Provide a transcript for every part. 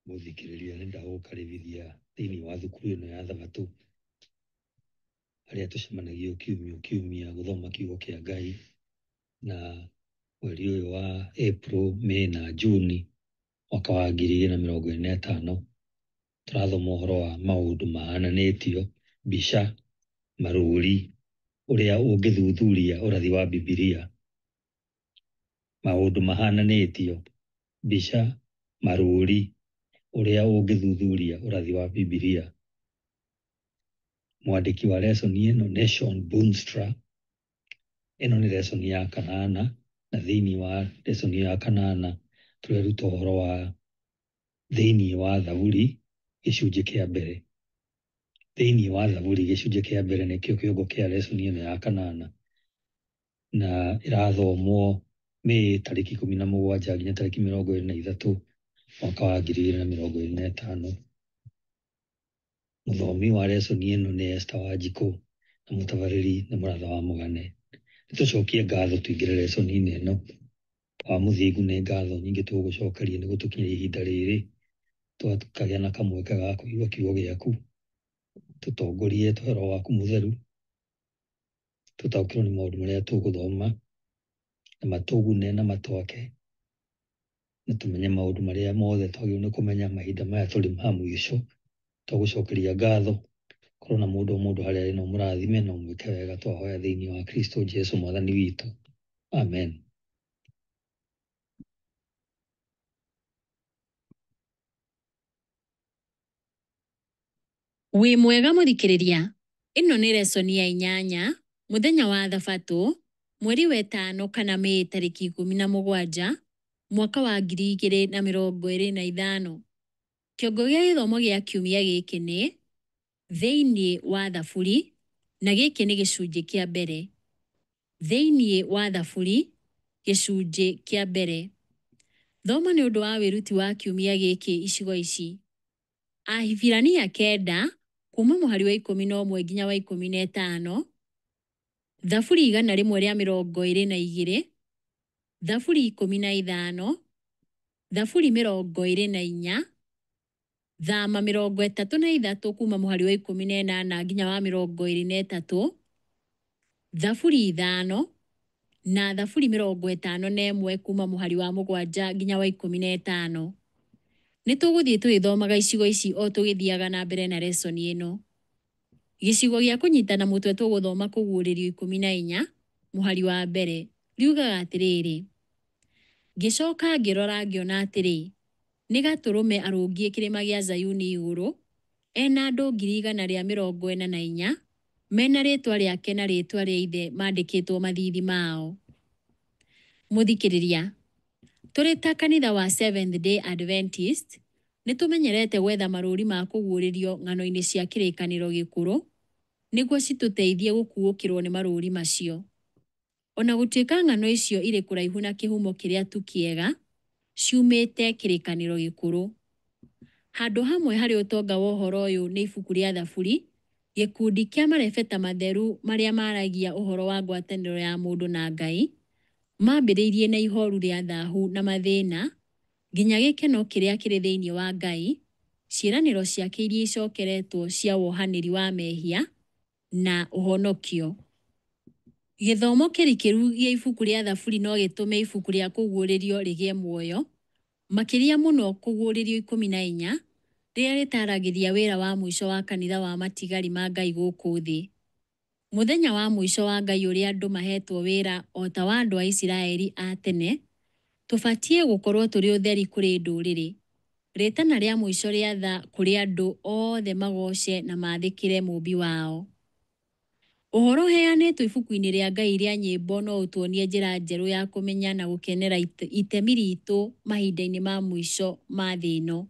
Mũthikĩrĩria nĩ ndagũkarĩrĩria thĩinĩ wa thukuru ĩno ya Thabatũ, harĩa tũcemanagia kiumia gũthoma kiugo kĩa Ngai, na mweri ũyũ wa April, May na June mwaka wa 2025 tũrathoma ũhoro wa maũndũ mahananĩtio, mbica, marũri, ũrĩa ũngĩthuthuria ũrathi wa Bibilia. Maũndũ mahananĩtio, mbica, marũri, ũrĩa ũngĩthuthuria ũrathi wa Bibilia. Mwandĩki wa lesson ĩno nĩ Shawn Boonstra. Ĩno nĩ lesson ya kanana, na thĩinĩ wa lesson ya kanana tũreruta ũhoro wa thĩinĩ wa Zaburi gĩcunjĩ kĩa mbere. Thĩinĩ wa Zaburi gĩcunjĩ kĩa mbere nĩkĩo kĩongo kĩa lesson ĩno ya kanana, na ĩrathomwo May tarĩki 17 nginya tarĩki 23 mwaka wa 2025. Mũthomi wa lesson ĩno nĩ Esther Wanjikũ na mũtabarĩri nĩ Mũratha wa Mũgane. Nĩtũcokie ngatho tũingĩre lesson ĩno. Wa mũthingu nĩ ngatho nyingĩ tũgũcokeria nĩ gũtũkinyĩria ihinda rĩrĩ, tũkagĩa na kamweke ga kũigua kiugo gĩaku. Tũtongorie tũhe Roho waku mũtheru, tũtaũkĩrwo nĩ maũndũ marĩa tũgũthoma, na matũgune na matwake, na tũmenye maũndũ marĩa mothe twagĩrĩirwo nĩ kũmenya mahinda maya tũrĩ ma mũico. Twagũcokeria ngatho, korwo na mũndũ o mũndũ harĩa arĩ na ũmũrathime na ũmwĩke wega, twahoya thĩinĩ wa Kristo Jesũ mwathani witũ. Amen. Wĩ mwega mũthikĩrĩria, ĩno nĩ lesson ya 8, mũthenya wa Thabatũ, mweri wa 5 kana May tarĩki 17 mwaka wa 2025. Kĩongo gĩa gĩthomo gĩa kiumia gĩkĩ nĩ thĩinĩ wa Thaburi, na gĩkĩ nĩ gĩcunjĩ kĩa mbere. Thĩinĩ wa Thaburi, gĩcunjĩ kĩa mbere. Thoma nĩ ũndũ wa wĩruti wa kiumia gĩkĩ icigo ici: Ahibirania 9 kuma mũhari wa 11 nginya wa 15, Thaburi 122, Thaburi 15, Thaburi 24, Thama 33 kuma mũhari wa 18 nginya wa 23, Thaburi 5 na Thaburi 51 kuma mũhari wa 7 nginya wa 15. Nĩtũgũthiĩ tũgĩthomaga icigo ici o tũgĩthiaga na mbere na lesson ĩno. Gĩcigo gĩa kũnyitana mũtwe tũgũthoma kũguũrĩrio 14 mũhari wa mbere riugaga atĩrĩrĩ: ngĩcoka ngĩrora ngĩona atĩrĩ, nĩ gatũrũme arũngiĩ kĩrĩma gĩa Zayuni igũrũ, ena andũ 144 mena rĩtwa rĩake na rĩtwa rĩa ithe mandĩkĩtwo mathithi mao. Mũthikĩrĩria, tũrĩ ta kanitha wa Seventh Day Adventist, nĩtũmenyerete gwetha marũri ma kũguũrĩrio ng'ano-inĩ cia kĩrĩkanĩro gĩkũrũ nĩguo citũteithie gũkuũkĩrwo nĩ marũri macio. Ona gũtuĩka ng'ano icio irĩ kũraihu na kĩhumo kĩrĩa tu kĩega, ciumĩte kĩrĩkanĩro gĩkũrũ. Handũ hamwe harĩ ũtonga wa ũhoro ũyũ nĩ ibuku rĩa Thaburi, gĩkundi kĩa marebeta matheru marĩa maragia ũhoro wa ngwatanĩro ya mũndũ na Ngai, mambĩrĩirie na ihoru rĩa thahu na mathĩna nginya gĩkeno kĩrĩa kĩrĩ thĩinĩ wa Ngai, ciĩranĩro ciake iria icokeretwo cia wohanĩri wa mehia na ũhonokio. Gĩthomo kĩrikĩru gĩa ibuku rĩa Thaburi no gĩtũme ibuku rĩa kũguũrĩrio rĩgĩe muoyo, makĩria mũno kũguũrĩrio 14 rĩrĩa rĩtaragĩria wĩra wa mũico wa kanitha wa matigari ma Ngai gũkũ thĩ. Mũthenya wa mũico wa Ngai ũrĩa andũ mahetwo wĩra o ta wa andũ a Isiraeli a tene, tũbatiĩ gũkorwo tũrĩ ũtheri kũrĩ ndũrĩrĩ. Rĩtana rĩa mũico rĩa tha kũrĩ andũ othe magoce na maathĩkĩre Mũmbi wao. Ũhoro ũheanĩtwo ibuku-inĩ rĩa Ngai rĩa nyĩmbo no ũtuonie njĩra njerũ ya kũmenya na gũkenera itemi ritũ mahinda-inĩ ma mũico ma thĩ ĩno.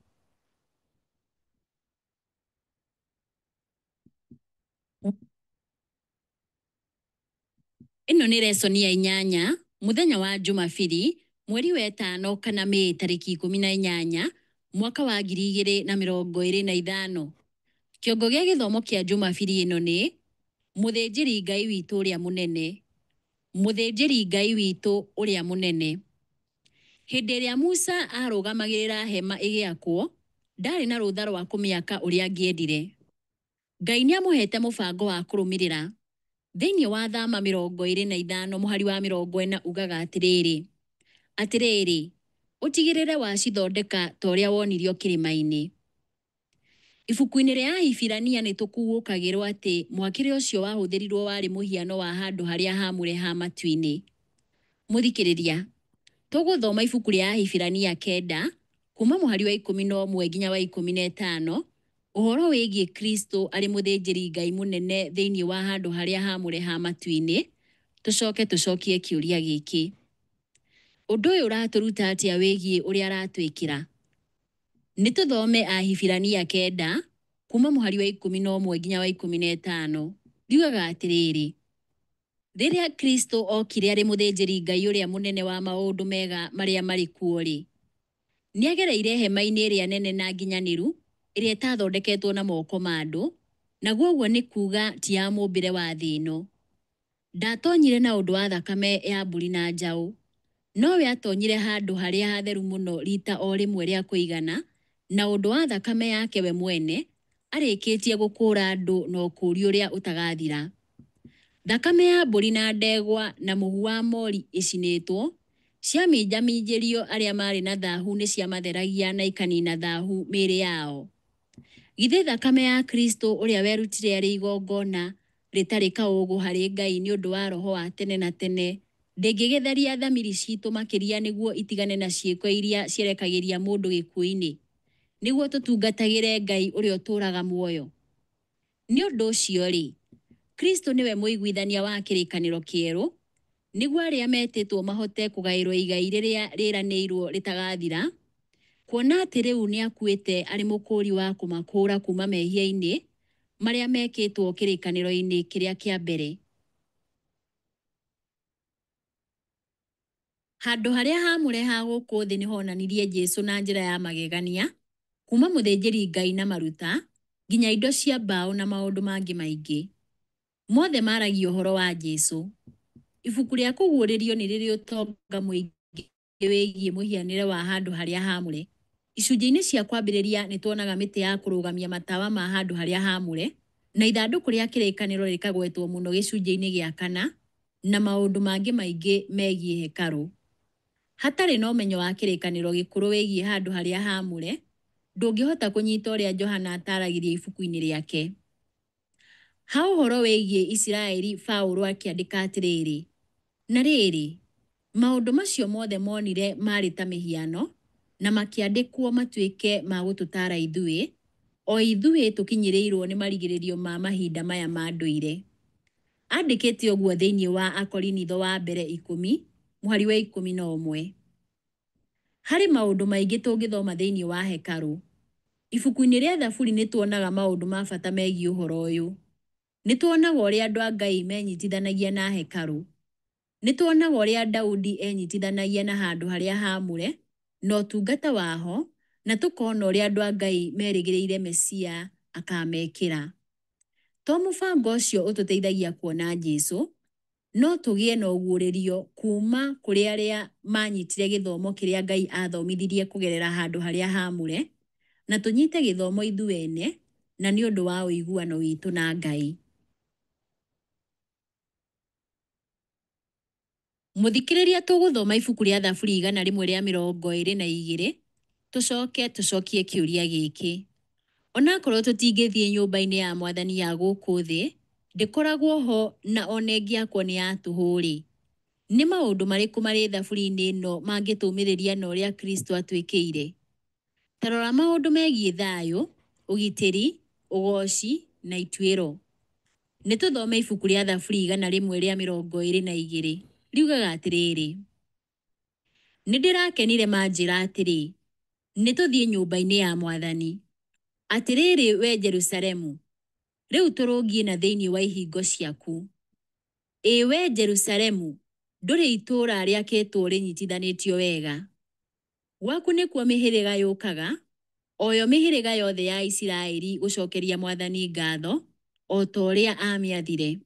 Ĩno nĩ lesson ya 8, mũthenya wa Jumabiri, mweri wa 5 kana May tarĩki 18 mwaka wa 2025. Kĩongo gĩa gĩthomo kĩa Jumabiri ĩno nĩ mũthĩnjĩri Ngai witũ ũrĩa mũnene. Mũthĩnjĩri Ngai witũ ũrĩa mũnene. Hĩndĩ ĩrĩa Musa arũgamagĩrĩra hema ĩgĩakwo, ndarĩ na rũtha rwa kũmĩaka ũrĩa angĩendire. Ngai nĩamũhete mũbango wa kũrũmĩrĩra. Thĩinĩ wa Thama 25:40 ugaga atĩrĩrĩ, ũtigĩrĩre wacithondeka ta ũrĩa wonirio kĩrĩma-inĩ. Ibuku-inĩ rĩa Ahibirania nĩtũkuũkagĩrwo atĩ mwakĩre ũcio wahũthĩrirwo warĩ mũhiano wa handũ harĩa haamũre ha matu-inĩ. Mũthikĩrĩria, tũgũthoma ibuku rĩa Ahibirania 9 kuma mũhari wa 11 nginya wa 15 ũhoro wĩgiĩ Kristo arĩ mũthĩnjĩri Ngai mũnene thĩinĩ wa handũ harĩa haamũre ha matu-inĩ. Tũcokie kĩũria gĩkĩ: ũndũ ũyũ ũratũruta atĩa wĩgiĩ ũrĩa aratwĩkĩra? Nĩtũthome Ahibirania 9 kuma mũhari wa 11 nginya wa 15. Riugaga atĩrĩrĩ: rĩrĩa Kristo okire arĩ mũthĩnjĩri Ngai ũrĩa mũnene wa maũndũ mega marĩa marĩ kuo-rĩ, nĩagereire hema-inĩ ĩrĩa nene na nginyanĩru ĩrĩa ĩtathondeketwo na moko ma andũ, naguo ũguo nĩ kuuga ti ya mũũmbĩre wa thĩ ĩno. Ndatonyire na ũndũ wa thakame ya mbũri na njaũ, nowe atonyire handũ harĩa hatheru mũno rita o rĩmwe rĩa kũigana, na ũndũ wa thakame yake we mwene arĩkĩtie gũkũũra andũ na ũkũũri ũrĩa ũtagathira. Thakame ya mbũri na ndegwa na mũhu wa mori icinĩtwo ciaminjaminjĩrio arĩa marĩ na thaahu nĩ ciamatheragia na ikanina thaahu mĩĩrĩ yao. Githĩ thakame ya Kristo ũrĩa werutire arĩ igongona rĩtarĩ kaũũgũ harĩ Ngai nĩ ũndũ wa roho wa tene na tene ndĩngĩgĩtheria thamiri citũ makĩria nĩguo itigane na ciĩko iria cierekagĩria mũndũ gĩkuũ-inĩ, nĩguo tũtungatagĩre Ngai ũrĩa ũtũũraga muoyo? Nĩ ũndũ ũcio-rĩ, Kristo nĩwe mũiguithania wa kĩrĩkanĩro kĩerũ, nĩguo arĩa metĩtwo mahote kũgaĩrwo igai rĩrĩa rĩĩranĩirwo rĩtagathira, kuona atĩ rĩu nĩakuĩte arĩ mũkũũri wa kũmakũũra kuma mehia-inĩ marĩa mekĩtwo kĩrĩkanĩro-inĩ kĩrĩa kĩa mbere. Handũ harĩa haamũre ha gũkũ thĩ nĩhonanirie Jesũ na njĩra ya magegania, kuma mũthĩnjĩri Ngai na maruta nginya indo cia mbaũ na maũndũ mangĩ maingĩ. Mothe maragia ũhoro wa Jesũ. Ibuku rĩa kũguũrĩrio nĩ rĩrĩ ũtonga mũingĩ wĩgiĩ mũhianĩre wa handũ harĩa haamũre. Icunjĩ-inĩ cia kwambĩrĩria nĩtuonaga mĩtĩ ya kũrũgamia matawa ma handũ harĩa haamũre, na ithandũkũ rĩa kĩrĩkanĩro rĩkagwetwo mũno gĩcunjĩ-inĩ gĩa 4, na maũndũ mangĩ maingĩ megiĩ hekarũ. Hatarĩ na ũmenyo wa kĩrĩkanĩro gĩkũrũ wĩgiĩ handũ harĩa haamũre, ndũngĩhota kũnyita ũrĩa Johana ataragĩria ibuku-inĩ rĩake. Ha ũhoro wĩgiĩ Isiraeli, Paũlũ akĩandĩka atĩrĩrĩ: na rĩrĩ, maũndũ macio mothe monire marĩ ta mĩhiano, na makĩandĩkwo matuĩke ma gũtũtaara ithuĩ, o ithuĩ tũkinyĩrĩirwo nĩ marigĩrĩrio ma mahinda maya ma ndũire. Andĩkĩte ũguo thĩinĩ wa Akorinitho wa mbere 10 mũhari wa 11. Harĩ maũndũ maingĩ tũngĩthoma thĩinĩ wa hekarũ. Ibuku-inĩ rĩa Thaburi nĩtuonaga maũndũ ma bata megiĩ ũhoro ũyũ. Nĩtuonaga ũrĩa andũ a Ngai menyitithanagia na hekarũ. Nĩtuonaga ũrĩa Daudi enyitithanagia na handũ harĩa haamũre na ũtungata waho, na tũkona ũrĩa andũ a Ngai merĩgĩrĩire Mesia akamekĩra. To mũbango ũcio ũtũteithagia kuona Jesũ, no tũgĩe na ũguũrĩrio kuma kũrĩ arĩa manyitire gĩthomo kĩrĩa Ngai athomithirie kũgerera handũ harĩa haamũre, na tũnyite gĩthomo ithuĩ ene, na nĩ ũndũ wa ũiguano witũ na Ngai. Mũthikĩrĩria, tũgũthoma ibuku rĩa Thaburi 122. Tũcokie kĩũria gĩkĩ: onakorwo tũtingĩthiĩ nyũmba-inĩ ya Mwathani ya gũkũ thĩ, ndĩkoragwo ho, na ona ĩngĩakwo nĩ ya tũhũ-rĩ, nĩ maũndũ marĩkũ marĩ thaburi-inĩ ĩno mangĩtũmĩrĩria na ũrĩa Kristo atwĩkĩire? Ta rora maũndũ megiĩ thayũ, ũgitĩri, ũgooci na ituĩro. Nĩtũthome ibuku rĩa Thaburi 122. Riugaga atĩrĩrĩ: nĩndĩrakenire manjĩra atĩrĩ, nĩtũthiĩ nyũmba-inĩ ya Mwathani. Atĩrĩrĩ we Jerusalemu, rĩu tũrũngiĩ na thĩinĩ wa ihingo ciaku. Ĩ we Jerusalemu, ndũrĩ itũũra rĩakĩtwo rĩnyitithanĩtio wega. Gwaku nĩkuo mĩhĩrĩga yũkaga, oyo mĩhĩrĩga yothe ya Isiraeli gũcokeria Mwathani ngatho, o ta ũrĩa amĩathire.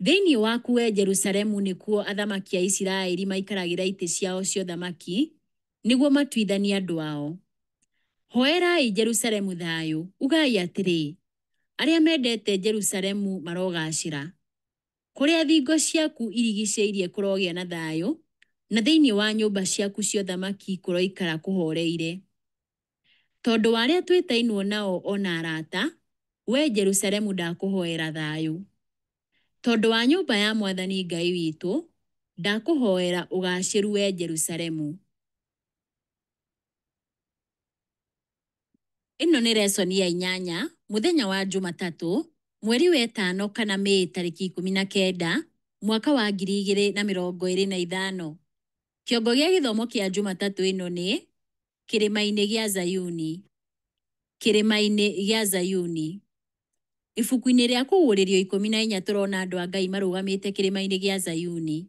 Thĩinĩ waku we Jerusalemu nĩkuo athamaki a Isiraeli maikaragĩra itĩ ciao cia ũthamaki, nĩguo matuithanie andũ ao. Hoerai Jerusalemu thayo, ugai atĩrĩ, arĩa mendete Jerusalemu marogacĩra. Kũrĩa thingo ciaku irigicĩirie kũrogĩa na thayo, na thĩinĩ wa nyũmba ciaku cia ũthamaki kũroikara kũhoreire. Tondũ wa arĩa twĩtainwo nao ona arata, we Jerusalemu ndakũhoera thayo. Tondũ wa nyũmba ya Mwathani Ngai witũ, ndakũhoera ũgacĩru we Jerusalemu. Ĩno nĩ lesson ya 8, mũthenya wa Jumatatũ, mweri wa 5 kana Mĩĩ tarĩki 19, mwaka wa 2025. Kĩongo gĩa gĩthomo kĩa Jumatatũ ĩno nĩ Kĩrĩma-inĩ gĩa Zayuni. Kĩrĩma-inĩ gĩa Zayuni. Ibuku-inĩ rĩa Kũguũrĩrio 14 tũrona andũ a Ngai marũgamĩte kĩrĩma-inĩ gĩa Zayuni.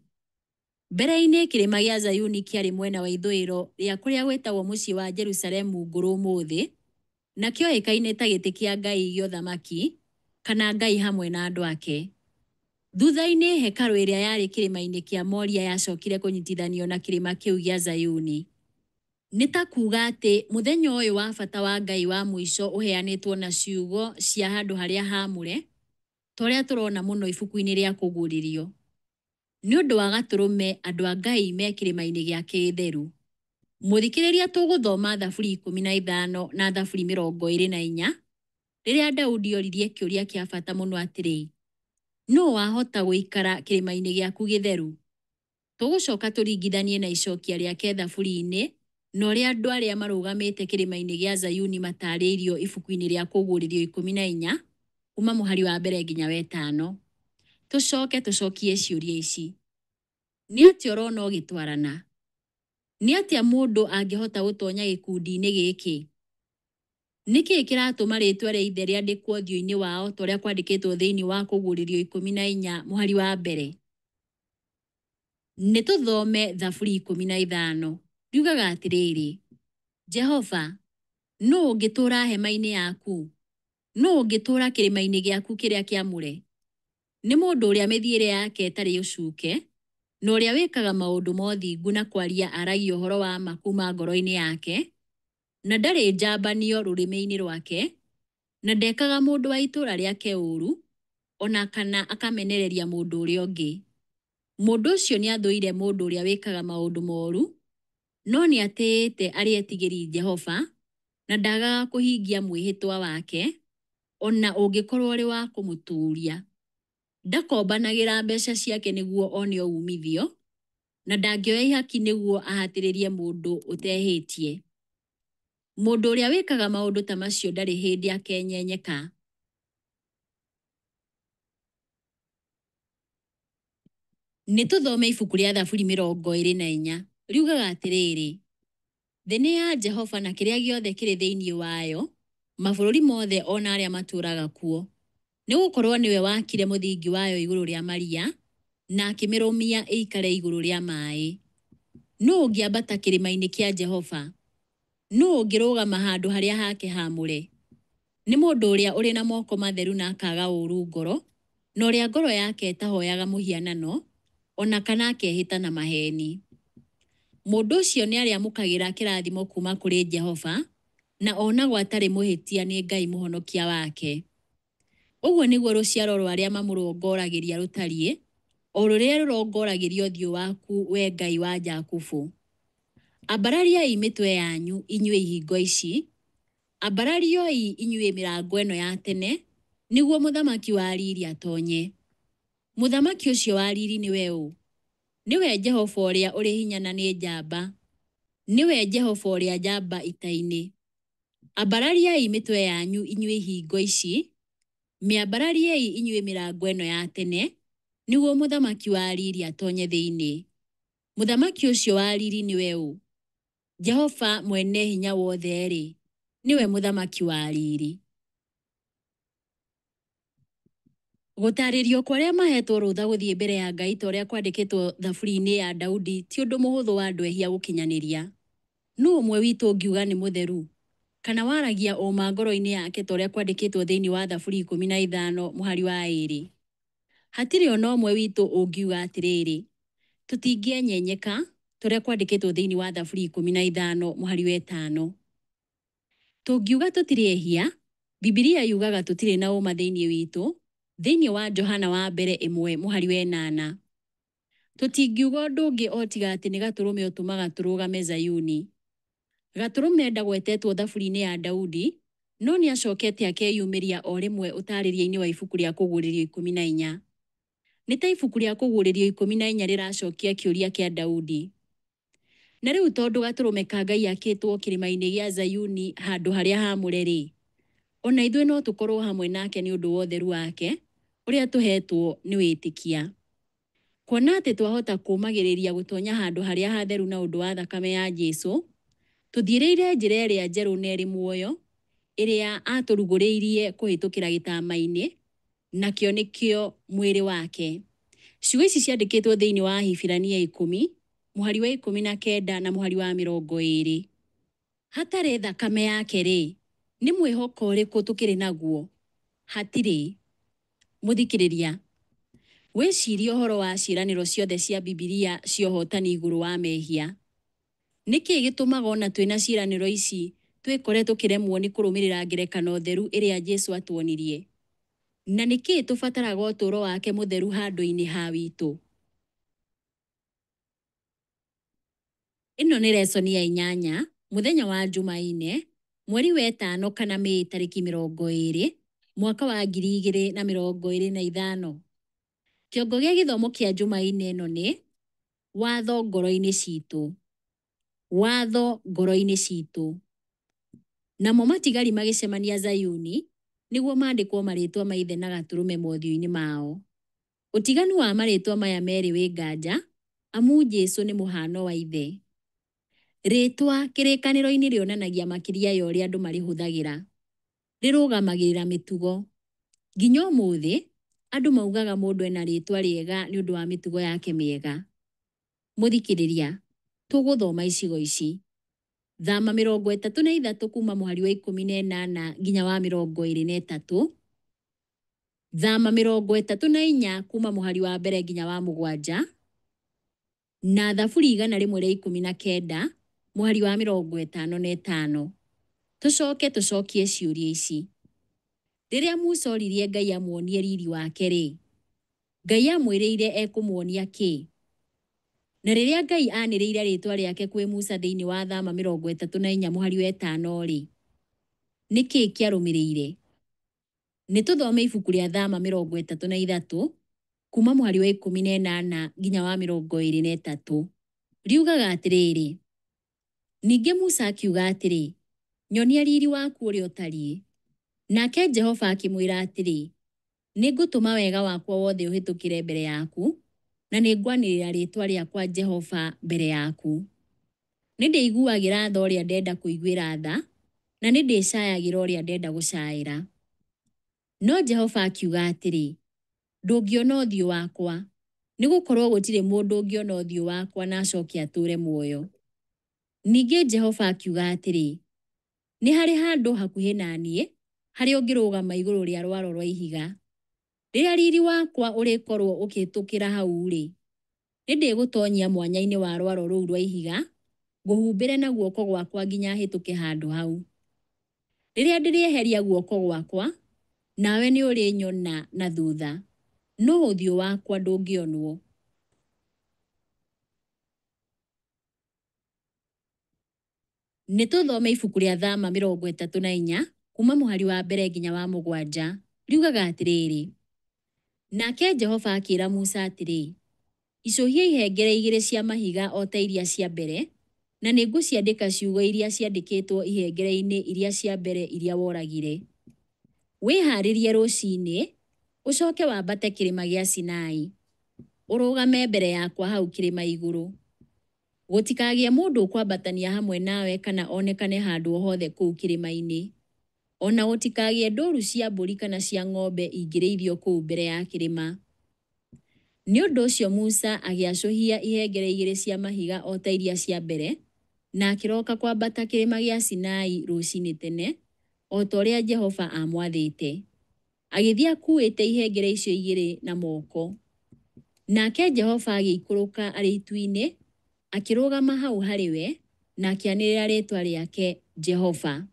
Mbere-inĩ kĩrĩma gĩa Zayuni kĩarĩ mwena wa ithũĩro rĩa kũrĩa gwĩtagwo mũciĩ wa Jerusalemu ngũrũ ũmũthĩ, na kĩoĩkaine ta gĩtĩ kĩa Ngai gĩa ũthamaki, kana Ngai hamwe na andũ ake. Thutha-inĩ hekarũ ĩrĩa yarĩ kĩrĩma-inĩ kĩa Moria yacokire kũnyitithanio na kĩrĩma kĩu gĩa Zayuni. Nĩ ta kuuga atĩ mũthenya ũyũ wa bata wa Ngai wa mũico ũheanĩtwo na ciugo cia handũ harĩa haamũre, ta ũrĩa tũrona mũno ibuku-inĩ rĩa Kũguũrĩrio. Nĩ ũndũ wa Gatũrũme andũ a Ngai me kĩrĩma-inĩ gĩake gĩtheru. Mũthikĩrĩria tũgũthoma Thaburi 15 na Thaburi 24, rĩrĩa Daudi oririe kĩũria kĩa bata mũno atĩrĩ, nũũ wahota gũikara kĩrĩma-inĩ gĩaku gĩtheru? Tũgũcoka tũringithanie na icokia rĩake Thaburi-inĩ, na ũrĩa andũ arĩa marũgamĩte kĩrĩma-inĩ gĩa Zayuni matarĩirio ibuku-inĩ rĩa Kũguũrĩrio 14, kuma mũhari wa mbere nginya wa 5. Tũcoke tũcokie ciũria ici. Nĩ atĩa ũrona ũgĩtwarana? Nĩ atĩa mũndũ angĩhota gũtonya gĩkundi-inĩ gĩkĩ? Nĩkĩĩ kĩratũma rĩtwa rĩa Ithe rĩandĩkwo ũthiũ-inĩ wao ta ũrĩa kwandĩkĩtwo thĩinĩ wa Kũguũrĩrio 14 mũhari wa mbere? Nĩ tũthome Thaburi 15. Riugaga atĩrĩrĩ, Jehova, nũũ ũngĩtũũra hema-inĩ yaku? Nũũ ũngĩtũũra kĩrĩma-inĩ gĩaku kĩrĩa kĩamũre? Nĩ mũndũ ũrĩa mĩthiĩre yake ĩtarĩ ũcuuke, na ũrĩa wĩkaga maũndũ ma ũthingu na kwaria aragia ũhoro wa ma kuuma ngoro-inĩ yake, na ndarĩ njambanio rũrĩmĩ-inĩ rwake, na ndekaga mũndũ wa itũũra rĩake ũũru, ona kana akamenereria mũndũ ũrĩa ũngĩ. Mũndũ ũcio nĩ athũire mũndũ ũrĩa wĩkaga maũndũ mooru, no nĩ atĩĩte arĩa etigĩri Jehova, na ndagaga kũhingia mwĩhĩtwa wake, ona ũngĩkorwo ũrĩ wa kũmũtuuria. Ndakombanagĩra mbeca ciake nĩguo one uumithio, na ndangĩoya ihaki nĩguo ahatĩrĩrie mũndũ ũtehĩtie. Mũndũ ũrĩa wĩkaga maũndũ ta macio ndarĩ hĩndĩ akenyenyeka. Nĩ tũthome ibuku rĩa Thaburi 24. Riugaga atĩrĩrĩ, thĩ nĩ ya Jehova na kĩrĩa gĩothe kĩrĩ thĩinĩ wayo, mabũrũri mothe ona arĩa matũũraga kuo. Nĩ gũkorwo nĩwe wakire mũthingi wayo igũrũ rĩa maria, na akĩmĩrũmia ĩikare igũrũ rĩa maaĩ. Nũũ ũngĩambata kĩrĩma-inĩ kĩa Jehova? Nũũ ũngĩrũgama handũ harĩa hake haamũre? Nĩ mũndũ ũrĩa ũrĩ na moko matheru na akaga ũũru ngoro, na ũrĩa ngoro yake ĩtahoyaga mũhianano, ona kana akehĩta na maheeni. Mũndũ ũcio nĩ arĩamũkagĩra kĩrathimo kuuma kũrĩ Jehova, na onagwo atarĩ mũhĩtia nĩ Ngai mũhonokia wake. Ũguo nĩguo rũciaro rwa arĩa mamũrongoragĩria rũtariĩ, o rũrĩa rũrongoragĩria ũthiũ waku, we Ngai wa Jakubu. Ambarariai mĩtwe yanyu, inyuĩ ihingo ici, ambararioi inyuĩ mĩrango ĩno ya tene, nĩguo mũthamaki wa riri atonye. Mũthamaki ũcio wa riri nĩwe ũ? Nĩwe Jehova ũrĩa ũrĩ hinya na nĩ njamba. Nĩwe Jehova ũrĩa njamba ita-inĩ. Ambarariai mĩtwe yanyu, inyuĩ ihingo ici, mĩambarariei inyuĩ mĩrango ĩno ya tene, nĩguo mũthamaki wa riri atonye thĩinĩ. Mũthamaki ũcio wa riri nĩwe ũ? Jehova mwene hinya wothe-rĩ, nĩwe mũthamaki wa riri. Gũtarĩrio kwa arĩa mahetwo rũtha gũthiĩ mbere ya Ngai ta ũrĩa kwandĩkĩtwo Thaburi-inĩ ya Daudi ti ũndũ mũhũthũ wa andũ ehia gũkinyanĩria. Nũũ ũmwe witũ ũngiuga nĩ mũtheru, kana waragia ũma ngoro-inĩ yake ta ũrĩa kwandĩkĩtwo thĩinĩ wa Thaburi 15 mũhari wa 2? Hatirĩ ona ũmwe witũ ũngiuga atĩrĩrĩ, tũtingĩenyenyeka ta ũrĩa kwandĩkĩtwo thĩinĩ wa Thaburi 15 mũhari wa 5. Tũngiuga tũtirĩ ehia, Bibilia yugaga tũtirĩ na ũma thĩinĩ witũ, thĩinĩ wa Johana wa mbere 1:8. Tũtingiuga ũndũ ũngĩ o tiga atĩ nĩ Gatũrũme ũtũmaga tũrũgame Zayuni. Gatũrũme ndagwetetwo thaburi-inĩ ya Daudi, no nĩ acokete akeyumĩria o rĩmwe ũtarĩria-inĩ wa ibuku rĩa Kũguũrĩrio 14. Nĩ ta ibuku rĩa Kũguũrĩrio 14 rĩracokia kĩũria kĩa Daudi. Na rĩu tondũ Gatũrũme ka Ngai akĩtwo kĩrĩma-inĩ gĩa Zayuni handũ harĩa haamũre-rĩ, ona ithuĩ no tũkorwo hamwe nake nĩ ũndũ wa ũtheru wake ũrĩa tũhetwo nĩ wĩtĩkia. Kuona atĩ twahota kũmagĩrĩria gũtonya handũ harĩa hatheru na ũndũ wa thakame ya Jesũ, tũthiĩrĩire njĩra ĩrĩa njerũ na ĩrĩ muoyo, ĩrĩa atũrugũrĩirie kũhĩtũkĩra gĩtama-inĩ, nakĩo nĩkĩo mwĩrĩ wake. Ciugo ici ciandĩkĩtwo thĩinĩ wa Ahibirania 10:19 na 20. Hatarĩ thakame yake-rĩ, nĩ mwĩhoko ũrĩkũ tũkĩrĩ naguo? Hatirĩ. Mũthikĩrĩria, wĩcirie ũhoro wa ciĩranĩro ciothe cia Bibilia cia ũhotani igũrũ wa mehia. Nĩkĩ gĩtũmaga ona twĩna ciĩranĩro ici twĩkore tũkĩremwo nĩ kũrũmĩrĩra ngerekano theru ĩrĩa Jesũ atuonirie? Na nĩkĩ tũbataraga ũtũũro wake mũtheru handũ-inĩ ha witũ? Ĩno nĩ lesoni ya 8, mũthenya wa Jumaine, mweri wa 5 kana Mĩĩ tarĩki 20, mwaka wa 2025. Kĩongo gĩa gĩthomo kĩa Jumaine ĩno nĩ watho ngoro-inĩ citũ. Watho ngoro-inĩ citũ. Namo matigari magĩcemania Zayuni, nĩguo maandĩkwo marĩtwa ma ithe na Gatũrũme mothiũ-inĩ mao. Ũtiganu wa marĩtwa maya merĩ wĩ nganja, amu Jesũ nĩ mũhano wa ithe. Rĩtwa kĩrĩkanĩro-inĩ rĩonanagia makĩria ya ũrĩa andũ marĩhũthagĩra. Rĩrũgamagĩrĩra mĩtugo. Nginya ũmũthĩ, andũ maugaga mũndũ ena rĩtwa rĩega nĩ ũndũ wa mĩtugo yake mĩega. Mũthikĩrĩria, tũgũthoma icigo ici. Thama 33 kuma mũhari wa 18 nginya wa 23. Thama 34 kuma mũhari wa mbere nginya wa 7. Na Thaburi 119 mũhari wa 55. Tũcokie ciũria ici. Rĩrĩa Musa oririe Ngai amuonie riri wake-rĩ, Ngai amwĩrĩire ekũmuonia kĩ? Na rĩrĩa Ngai anĩrĩire rĩtwa rĩake kwĩ Musa thĩinĩ wa Thama 34 mũhari wa 5-rĩ, nĩkĩ kĩarũmĩrĩire? Nĩ tũthome ibuku rĩa Thama 33 kuma mũhari wa 18 nginya wa 23. Riugaga atĩrĩrĩ: Ningĩ Musa akiuga atĩrĩ, nyonia riri waku ũrĩa ũtariĩ. Nake Jehova akĩmwĩra atĩrĩ, nĩngũtũma wega wakwa wothe ũhĩtũkĩre mbere yaku, na nĩngwanĩrĩra rĩtwa rĩakwa Jehova mbere yaku. Nĩndĩiguagĩra tha ũrĩa ndenda kũiguĩra tha, na nĩndĩcayagĩra ũrĩa ndenda gũcaĩra. No Jehova akiuga atĩrĩ, ndũngĩona ũthiũ wakwa, nĩgũkorwo gũtirĩ mũndũ ũngĩona ũthiũ wakwa na acoke atũũre muoyo. Ningĩ Jehova akiuga atĩrĩ, nĩ harĩ handũ hakuhĩ na niĩ, harĩa ũngĩrũgama igũrũ rĩa rwaro rwa ihiga. Rĩrĩa riri wakwa ũrĩkorwo ũkĩhĩtũkĩra hau-rĩ, nĩndĩgũtonyia mwanya-inĩ wa rwaro rũu rwa ihiga, ngũhumbĩre na guoko gwakwa nginya hĩtũke handũ hau. Rĩrĩa ndĩrĩeheria guoko gwakwa, nawe nĩ ũrĩnyona na thutha, no ũthiũ wakwa ndũngĩonwo. Nĩ tũthome ibuku rĩa Thama 34 kuma mũhari wa mbere nginya wa 7. Riugaga atĩrĩrĩ: Nake Jehova akĩĩra Musa atĩrĩ, icũhia ihengere 2 cia mahiga o ta iria cia mbere, na nĩngũciandĩka ciugo iria ciandĩkĩtwo ihengere-inĩ iria cia mbere iria woragire. Wĩharĩrie rũciinĩ, ũcoke wambate kĩrĩma gĩa Sinai, ũrũgame mbere yakwa hau kĩrĩma igũrũ. Gũtikagĩe mũndũ ũkwambatania hamwe nawe kana onekane handũ o hothe kũu kĩrĩma-inĩ. Ona gũtikagĩe ndũũru cia mbũri kana cia ng'ombe ingĩrĩithio kũu mbere ya kĩrĩma. Nĩ ũndũ ũcio Musa agĩacũhia ihengere 2 cia mahiga o ta iria cia mbere, na akĩroka kwambata kĩrĩma gĩa Sinai rũciinĩ tene, o ta ũrĩa Jehova amwathĩte. Agĩthiĩ akuĩte ihengere icio 2 na moko. Nake Jehova agĩikũrũka arĩ itu-inĩ, akĩrũgama hau harĩ we, na akĩanĩrĩra rĩtwa rĩake Jehova.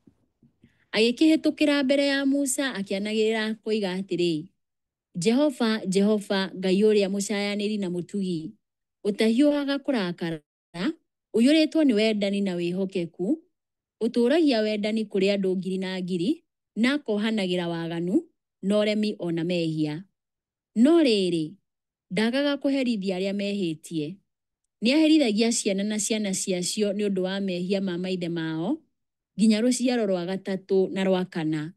Agĩkĩhĩtũkĩra mbere ya Musa akĩanagĩrĩra koiga atĩrĩ, Jehova, Jehova, Ngai ũrĩa mũcayanĩri na mũtugi, ũtahiũhaga kũrakara, ũiyũrĩtwo nĩ wendani na wĩhokeku, ũtũũragia wendani kũrĩ andũ ngiri na ngiri, na akohanagĩra waganu, na ũremi ona mehia. No rĩrĩ, ndagaga kũherithia arĩa mehĩtie. Nĩaherithagia ciana na ciana ciacio nĩ ũndũ wa mehia ma maithe mao, nginya rũciaro rwa gatatũ na rwa kana.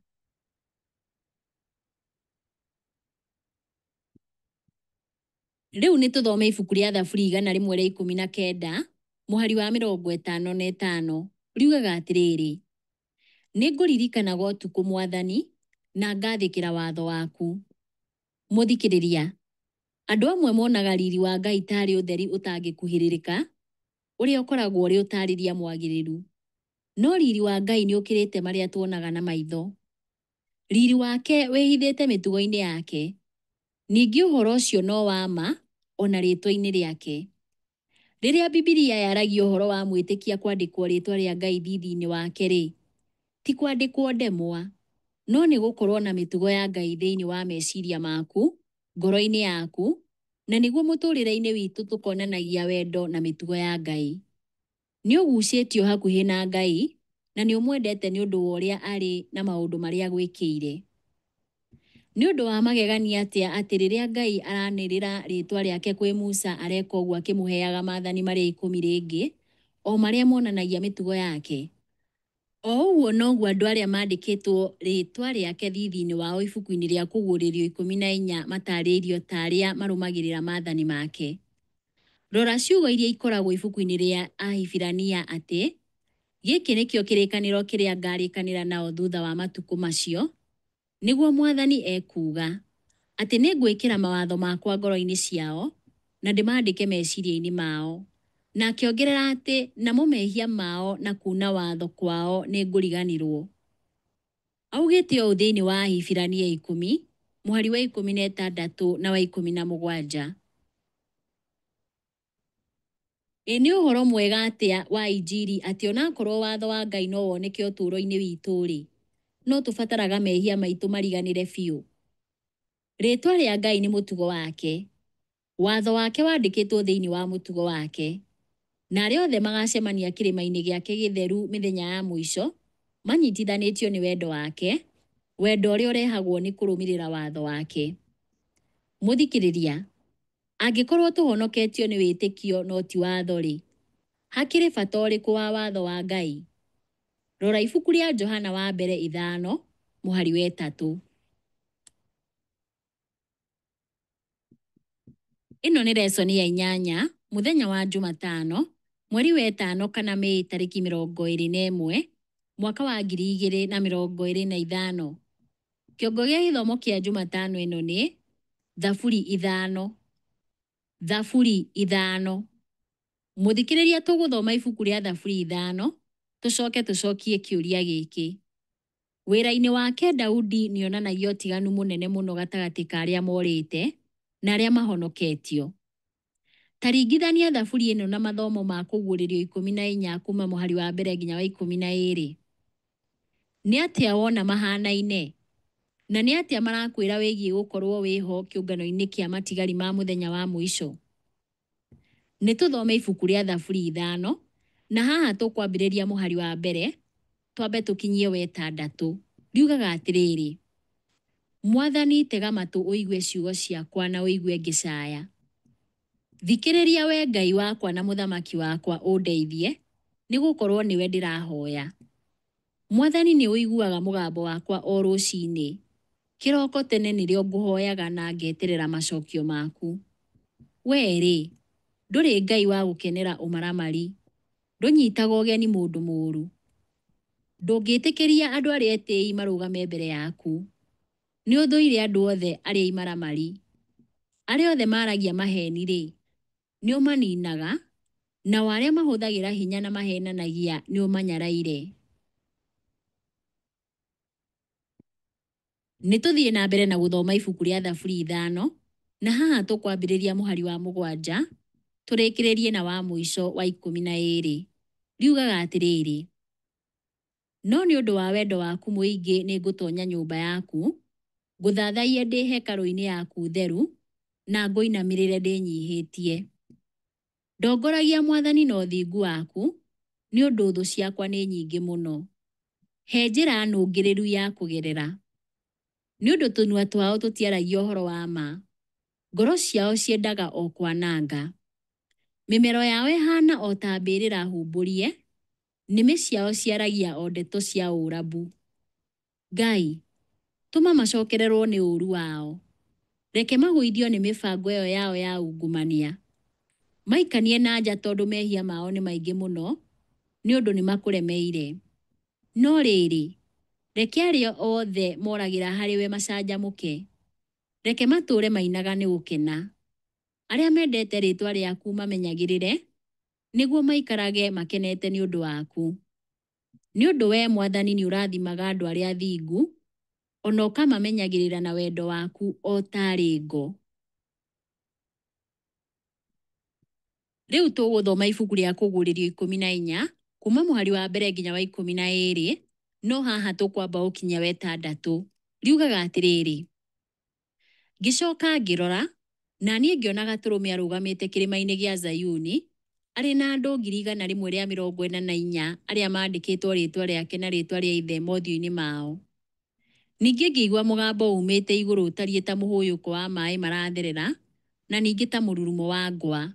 Rĩu nĩtũthome ibuku rĩa Thaburi 119, mũhari wa 55, riugaga atĩrĩrĩ, nĩngũririkanaga ũtukũ Mwathani, na ngathĩkĩra watho waku. Mũthikĩrĩria, andũ amwe monaga riri wa Ngai tarĩ ũtheri ũtangĩkuhĩrĩrĩka, ũrĩa ũkoragwo ũrĩ ũtarĩria mwagĩrĩru. No riri wa Ngai nĩ ũkĩrĩte marĩa tuonaga na maitho. Riri wake wĩhithĩte mĩtugo-inĩ yake. Ningĩ ũhoro ũcio no wa ma, ona rĩtwa-inĩ rĩake. Rĩrĩa Bibilia yaragia ũhoro wa mwĩtĩkia kwandĩkwo rĩtwa rĩa Ngai thithi-inĩ wake-rĩ, ti kwandĩkwo ndemwa, no nĩ gũkorwo na mĩtugo ya Ngai thĩinĩ wa meciria maku, ngoro-inĩ yaku, na nĩguo mũtũrĩre-inĩ witũ tũkonanagia wendo na mĩtugo ya Ngai. Nĩ ũgucĩtio hakuhĩ na Ngai, na nĩ ũmwendete nĩ ũndũ wa ũrĩa arĩ na maũndũ marĩa agwĩkĩire. Nĩ ũndũ wa magegania atĩ rĩrĩa Ngai aranĩrĩra rĩtwa rĩake kwĩ Musa areka ũguo akĩmũheaga maathani marĩa 10 rĩngĩ, o marĩa monanagia mĩtugo yake. O ũguo noguo andũ arĩa mandĩkĩtwo rĩtwa rĩake thithi-inĩ wao ibuku-inĩ rĩa kũguũrĩrio 14 matarĩirio ta arĩa marũmagĩrĩra maathani make. Rora ciugo iria ikoragwo ibuku-inĩ rĩa Ahibirania atĩ, gĩkĩ nĩkĩo kĩrĩkanĩro kĩrĩa ngarĩkanĩra nao thutha wa matukũ macio, nĩguo Mwathani ekuuga, atĩ nĩngwĩkĩra mawatho makwa ngoro-inĩ ciao, na ndĩmandĩke meciria-inĩ mao. Na akĩongerera atĩ namo mehia mao na kuna watho kwao nĩngũriganĩrwo. Augĩte ũũ thĩinĩ wa Ahibirania 10, mũhari wa 16 na wa 17. Nĩ ũhoro mwega atĩa wa injiri atĩ onakorwo watho wa Ngai no woneke ũtũũro-inĩ witũ-rĩ, no tũbataraga mehia maitũ mariganĩre biũ. Rĩtwa rĩa Ngai nĩ mũtugo wake. Watho wake wandĩkĩtwo thĩinĩ wa mũtugo wake. Na arĩa othe magacemania kĩrĩma-inĩ gĩake gĩtheru mĩthenya ya mũico, manyitithanĩtio nĩ wendo wake, wendo ũrĩa ũrehagwo nĩ kũrũmĩrĩra watho wake. Mũthikĩrĩria, angĩkorwo tũhonoketio nĩ wĩtĩkio no ti watho-rĩ, hakĩrĩ bata ũrĩkũ wa watho wa Ngai? Rora ibuku rĩa Johana wa mbere 5, mũhari wa 3. Ĩno nĩ lesson ya 8, mũthenya wa Jumatano, mweri wa 5 kana Mei tarĩki 21, mwaka wa 2025. Kĩongo gĩa gĩthomo kĩa Jumatano ĩno nĩ Thaburi 5. Thaburi 5. Mũthikĩrĩria, tũgũthoma ibuku rĩa Thaburi 5, tũcokie kĩũria gĩkĩ. Wĩra-inĩ wake Daudi nĩonanagia ũtiganu mũnene mũno gatagatĩ ka arĩa morĩte na arĩa mahonoketio. Taringithania thaburi ĩno na mathomo ma kũguũrĩrio 14 kuma mũhari wa mbere nginya wa 12. Nĩ atĩa wona mahanaine? Na nĩ atĩa marakwĩra wĩgiĩ gũkorwo wĩho kĩũngano-inĩ kĩa matigari ma mũthenya wa mũico? Nĩtũthome ibuku rĩa Thaburi 5, na haha tũkwambĩrĩria mũhari wa mbere, twambe tũkinyie wa 6. Riugaga atĩrĩrĩ, Mwathani tega matũ ũigue ciugo ciakwa na ũigue ngĩcaya. Thikĩrĩria we Ngai wakwa na mũthamaki wakwa ũndeithie, nĩgũkorwo nĩwe ndĩrahoya. Mwathani nĩ ũiguaga mũgambo wakwa o rũciinĩ. Kĩroko tene nĩrĩo ngũhoyaga na ngeterera macokio maku. We-rĩ, ndũrĩ Ngai wa gũkenera ũmaramari, ndũnyitaga ũgeni mũndũ mũũru. Ndũngĩtĩkĩria andũ arĩa etĩĩi marũgame mbere yaku. Nĩ ũthũire andũ othe arĩa imaramari. Arĩa othe maragia maheni-rĩ, nĩ ũmaninaga, na arĩa mahũthagĩra hinya na mahenanagia nĩ ũmanyaraire. Nĩtũthiĩ na mbere na gũthoma ibuku rĩa Thaburi 5, na haha tũkwambĩrĩria mũhari wa 7, tũrĩkĩrĩrie na wa mũico wa 12. Riugaga atĩrĩrĩ, No nĩ ũndũ wa wendo waku mũingĩ nĩ ngũtonya nyũmba yaku, ngũthathaiye ndĩ hekarũ-inĩ yaku theru, na ngũinamĩrĩre ndĩnyihĩtie. Ndongoragia Mwathani na ũthingu waku, nĩ ũndũ thũ ciakwa nĩ nyingĩ mũno. He njĩra nũngĩrĩru ya kũgerera. Nĩ ũndũ tũnua twao tũtiaragia ũhoro wa ma. Ngoro ciao ciendaga o kwananga. Mĩmero yao ĩhana o ta mbĩrĩra humbũrie, nĩmĩ ciao ciaragia o ndeto cia ũrabu. Ngai, tũma macokererwo nĩ ũũru wao. Reke magũithio nĩ mĩbango ĩyo yao ya ungumania. Maikanie na nja tondũ mehia mao nĩ maingĩ mũno, nĩ ũndũ nĩ makũremeire. No rĩrĩ, reke arĩa othe moragĩra harĩwe macanjamũke. Reke matũũre mainaga nĩ gũkena. Arĩa mendete rĩĩtwa rĩaku mamenyagĩrĩre, nĩguo maikarage makenete nĩ ũndũ waku. Nĩ ũndũ we Mwathani nĩ ũrathimaga andũ arĩa athingu, ona ũkamamenyagĩrĩra na wendo waku o tarĩ ngo. Rĩu tũgũthoma ibuku rĩa Kũguũrĩrio 14 kuma mũhari wa mbere nginya wa 12, no haha tũkwamba gũkinya 6. Riugaga atĩrĩrĩ: Ngĩcoka ngĩrora, na niĩ ngĩona Gatũrũme arũgamĩte kĩrĩma-inĩ gĩa Zayuni, arĩ na andũ 144,000 arĩa maandĩkĩtwo rĩĩtwa rĩake na rĩĩtwa rĩa Ithe mothiũ-inĩ mao. Ningĩ ngĩigua mũgambo umĩte igũrũ ũtariĩ ta mũhũyũko wa maaĩ maratherera, na ningĩ ta mũrurumo wa ngwa.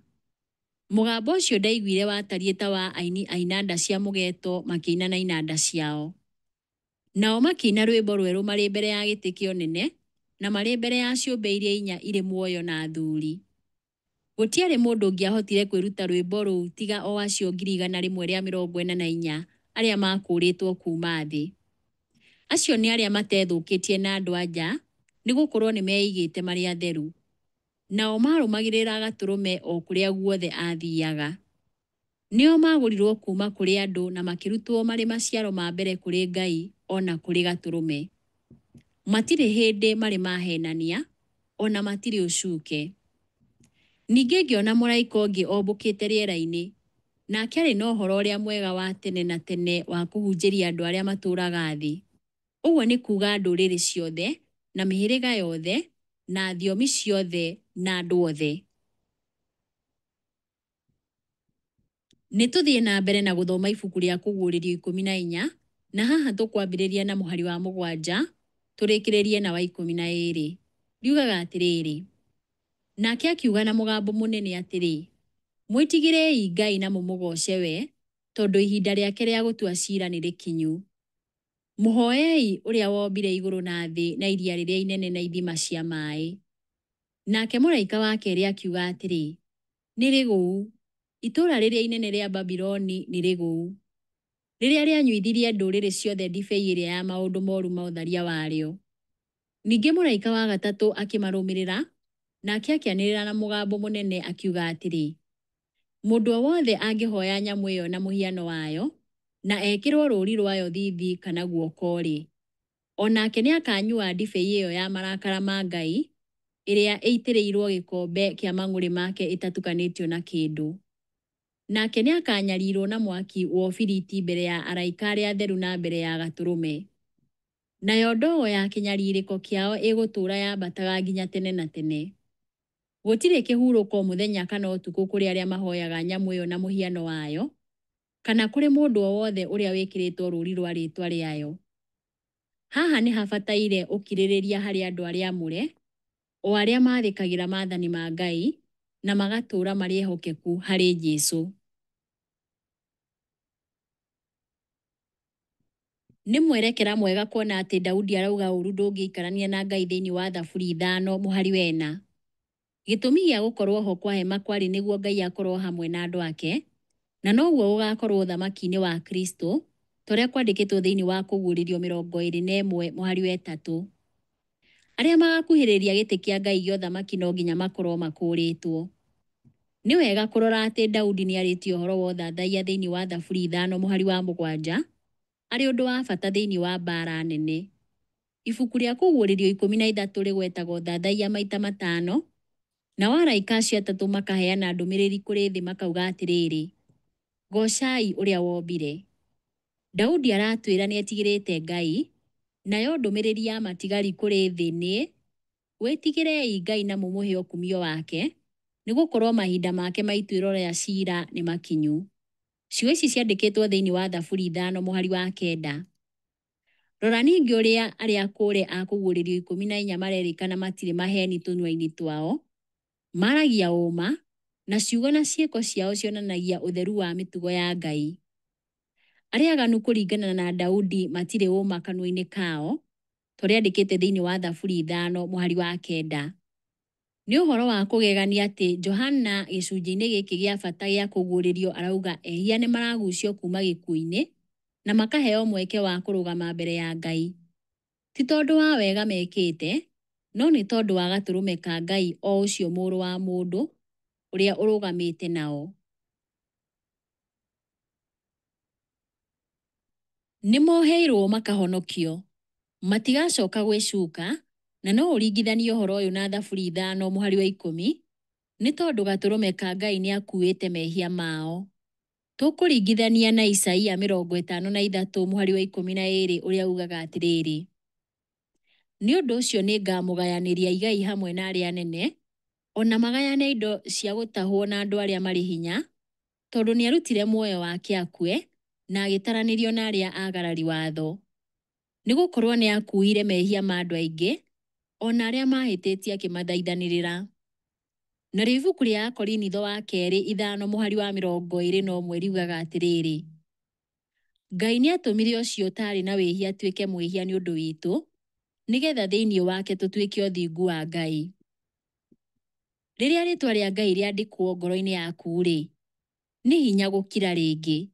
Mũgambo ũcio ndaiguire watariĩ ta wa aini a inanda cia mũgeeto makĩina na inanda ciao. Nao makĩina rwĩmbo rwerũ marĩ mbere ya gĩtĩ kĩa ũnene, na marĩ mbere ya ciũmbe iria 4 irĩ muoyo na athuuri. Gũtiarĩ mũndũ ũngĩahotire kwĩruta rwĩmbo rũu tiga o acio 144,000 arĩa makũũrĩtwo kuuma thĩ. Acio nĩ arĩa matethũkĩtie na andũ-a-nja, nĩ gũkorwo nĩ meigĩte marĩ atheru. Nao marũmagĩrĩra Gatũrũme o kũrĩa guothe athiiaga. Nĩo magũrirwo kuuma kũrĩ andũ na makĩrutwo marĩ maciaro ma mbere kũrĩ Ngai o na kũrĩ Gatũrũme. Matirĩ hĩndĩ marĩ maheenania, ona matirĩ ũcuuke. Ningĩ ngĩona mũraika ũngĩ ombũkĩte rĩera-inĩ, nake arĩ na ũhoro ũrĩa mwega wa tene na tene wa kũhunjĩria andũ arĩa matũũraga thĩ. Ũguo nĩ kuuga ndũrĩrĩ ciothe, na mĩhĩrĩga yothe, na thiomi ciothe, na andũ othe. Nĩ tũthiĩ na mbere na gũthoma ibuku rĩa Kũguũrĩrio 14, na haha tũkwambĩrĩria na mũhari wa 7, tũrĩkĩrĩrie na wa 12. Riugaga atĩrĩrĩ: Nake akiuga na mũgambo mũnene atĩrĩ, Mwĩtigĩrei Ngai na mũmũgooce we, tondũ ihinda rĩake rĩa gũtua ciira nĩ rĩkinyu. Mũhooei ũrĩa wombire igũrũ na thĩ na iria rĩrĩa inene na ithima cia maaĩ. Nake mũraika wa keerĩ akiuga atĩrĩ, Nĩ rĩgũu, itũũra rĩrĩa inene rĩa Babuloni nĩ rĩgũu, rĩrĩa rĩanyuithirie ndũrĩrĩ ciothe ndibei ĩrĩa ya maũndũ mooru ma ũtharia warĩo. Ningĩ mũraika wa gatatũ akĩmarũmĩrĩra, nake akĩanĩrĩra na mũgambo mũnene akiuga atĩrĩ, Mũndũ o wothe angĩhooya nyamũ ĩyo na mũhiano wayo, na ekĩrwo rũũri rwayo thiithi kana guoko-rĩ, o nake nĩakanyua ndibei ĩyo ya marakara ma Ngai, ĩrĩa ĩitĩrĩirwo gĩkombe kĩa mang'ũrĩ make ĩtatukanĩtio na kĩndũ. Nake nĩakanyariirwo na mwaki wa ũbiriti mbere ya araika arĩa atheru na mbere ya Gatũrũme. Nayo ndogo ya kĩnyariirĩko kĩao ĩgũtũũra yambataga nginya tene na tene. Gũtirĩ kĩhurũko mũthenya kana ũtukũ kũrĩ arĩa mahooyaga nyamũ ĩyo na mũhiano wayo, kana kũrĩ mũndũ o wothe ũrĩa wĩkĩrĩtwo rũũri rwa rĩĩtwa rĩayo. Haha nĩ habataire ũkirĩrĩria harĩ andũ arĩa amũre, o arĩa maathĩkagĩra maathani ma Ngai, na magatũũra marĩ ehokeku harĩ Jesũ. Nĩ mwerekera mwega kuona atĩ Daudi arauga ũũru ndũngĩikarania na Ngai thĩinĩ wa Thaburi 5 mũhari wa 4. Gĩtũmi gĩa gũkorwo ho kwa hema kwarĩ nĩguo Ngai akorwo hamwe na andũ ake, na noguo gũgakorwo ũthamaki-inĩ wa Kristo, torĩa kwandĩkĩtwo thĩinĩ wa Kũguũrĩrio 21 mũhari wa 3. Arĩa magakuhĩrĩria gĩtĩ kĩa Ngai gĩa ũthamaki no nginya makorwo makũũrĩtwo. Nĩ wega kũrora atĩ Daudi nĩ arĩtie ũhoro wa ũthathaiya thĩinĩ wa Thaburi 5 mũhari wa 7, arĩ ũndũ wa bata thĩinĩ wa mbaara nene. Ibuku rĩa Kũguũrĩrio 13 rĩgwetagwo ũthathaiya maita 5, nao araika acio 3 makaheana ndũmĩrĩri kũrĩ thĩ makauga atĩrĩrĩ, Goocai ũrĩa wombire. Daudi aratwĩra nĩ etigĩrĩte Ngai, nayo ndũmĩrĩri ya matigari kũrĩ thĩ nĩ wĩtigĩrei Ngai na mũmũhe ũkumio wake, nĩgũkorwo mahinda make ma ituĩro rĩa ciira nĩ makinyu. Ciugo ici ciandĩkĩtwo thĩinĩ wa Thaburi 5:9. Rora ningĩ ũrĩa arĩa kũũre a kũguũrĩrio 14 marerĩkana matirĩ maheni tũnua-inĩ twao, maragia ũma, na ciugo na ciĩko ciao cionanagia ũtheru wa mĩtugo ya Ngai. Arĩa aganu kũringana na Daudi matirĩ ũma kanua-inĩ kao, tũrĩa andĩkĩte thĩinĩ wa Thaburi 5:9. Nĩ ũhoro wa kũgegania atĩ Johana gĩcunjĩ-inĩ gĩkĩ gĩa bata gĩa kũguũrĩrio arauga ehia nĩ maragucio kuma gĩkuũ-inĩ na makaheo mweke wa kũrũgama mbere ya Ngai. Ti tondũ wa wega mekĩte, no nĩ tondũ wa gatũrũme ka Ngai o ũcio mũrũ wa mũndũ ũrĩa ũrũgamĩte nao. Nĩ moheirwo makahonokio, matigacoka gwĩcuka, na no ũringithanie ũhoro ũyũ na Thaburi 5:10, nĩ tondũ gatũrũme ka Ngai nĩ akuĩte mehia mao. Tũkũringithania na Isaia 53:12 ũrĩa ugaga atĩrĩrĩ: nĩ ũndũ ũcio nĩ ngamũgayanĩria igai hamwe na arĩa anene, ona magayane indo cia gũtahwo na andũ arĩa marĩ hinya, tondũ nĩ arutire muoyo wake akue, na agĩtaranĩrio na arĩa agarari watho. Nĩ gũkorwo nĩ akuire mehia ma andũ aingĩ, ona arĩa mahĩtĩtie akĩmathaithanĩrĩra. Narĩo ibuku rĩa Akorinitho wa kerĩ 5:21 riugaga atĩrĩrĩ: Ngai nĩ atũmire ũcio ũtarĩ na wĩhia atuĩke mwĩhia nĩ ũndũ witũ, nĩgetha thĩinĩ wake tũtuĩke ũthingu wa Ngai. Rĩrĩa rĩĩtwa rĩa Ngai rĩandĩkwo ngoro-inĩ yaku-rĩ, nĩ hinya gũkira rĩngĩ.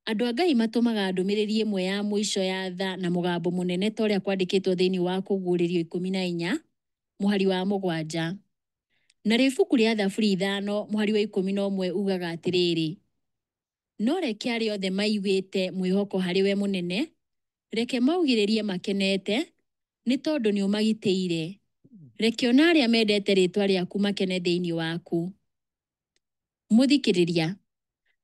Andũ a Ngai matũmaga ndũmĩrĩri ĩmwe ya mũico ya tha na mũgambo mũnene ta ũrĩa kwandĩkĩtwo thĩinĩ wa kũguũrĩrio 14:7. Narĩo ibuku rĩa Thaburi 5:11 ugaga atĩrĩrĩ: no reke arĩa othe maiguĩte mwĩhoko harĩ we mũnene, reke maugĩrĩrie makenete, nĩ tondũ nĩ ũmagitĩire. Reke ona arĩa mendete rĩĩtwa rĩaku makene thĩinĩ waku. Mũthikĩrĩria,